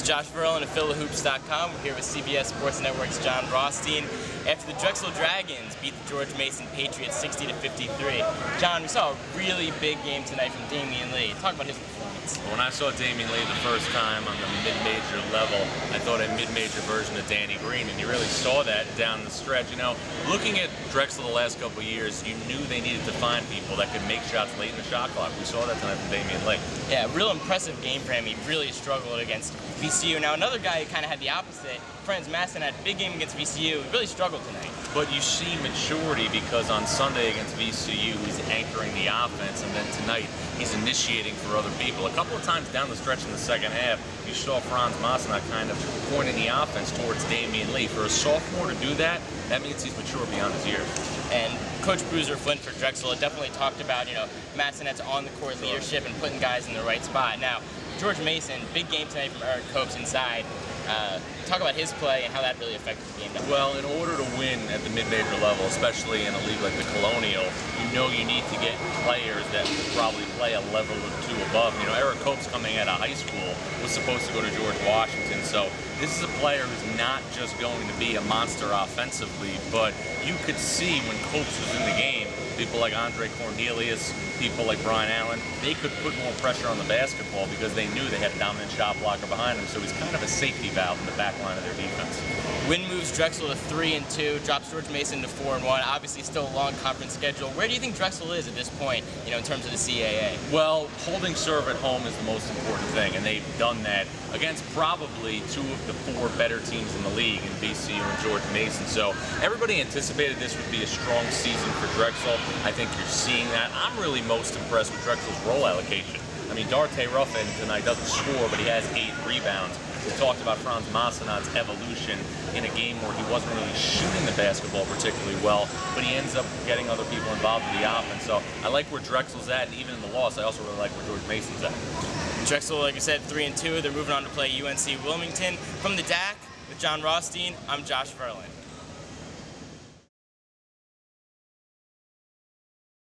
Josh Verlin of PhilaHoops.com. We're here with CBS Sports Network's Jon Rothstein. After the Drexel Dragons beat the George Mason Patriots 60-53. John, we saw a really big game tonight from Damian Lee. Talk about his performance. When I saw Damian Lee the first time on the mid-major level, I thought a mid-major version of Danny Green, and you really saw that down the stretch. You know, looking at Drexel the last couple of years, you knew they needed to find people that could make shots late in the shot clock. We saw that tonight from Damian Lee. Yeah, real impressive game for him. He really struggled against VCU. Now, another guy who kind of had the opposite, Franz Masson, had a big game against VCU. He really struggled tonight. But you see maturity because on Sunday against VCU, he's anchoring the offense, and then tonight he's initiating for other people. A couple of times down the stretch in the second half, you saw Franz Masson kind of pointing the offense towards Damian Lee. For a sophomore to do that, that means he's mature beyond his years. And Coach Bruiser Flint for Drexel had definitely talked about, Massonette's on-the-court leadership and putting guys in the right spot. Now, George Mason, big game tonight from Eric Copes inside. Talk about his play and how that really affected the game. Well, in order to win at the mid-major level, especially in a league like the Colonial, you need to get players that will probably play a level or two above. Eric Copes coming out of high school was supposed to go to George Washington, so this is a player who's not just going to be a monster offensively, but you could see when Copes was in the game, people like Andre Cornelius, people like Brian Allen, they could put more pressure on the basketball because they knew they had a dominant shot blocker behind them, so he's kind of a safety valve in the back line of their defense. Win moves Drexel to 3-2, drops George Mason to 4-1. Obviously, still a long conference schedule. Where do you think Drexel is at this point, in terms of the CAA? Well, holding serve at home is the most important thing, and they've done that against probably two of the four better teams in the league in VCU and George Mason. So everybody anticipated this would be a strong season for Drexel. I think you're seeing that. I'm really most impressed with Drexel's role allocation. I mean, Darte Ruffin tonight doesn't score, but he has 8 rebounds. We talked about Franz Massonet's evolution in a game where he wasn't really shooting the basketball particularly well, but he ends up getting other people involved in the offense. So I like where Drexel's at, and even in the loss, I also really like where George Mason's at. Drexel, like I said, 3-2. They're moving on to play UNC Wilmington. From the DAC, with Jon Rothstein, I'm Josh Verlin.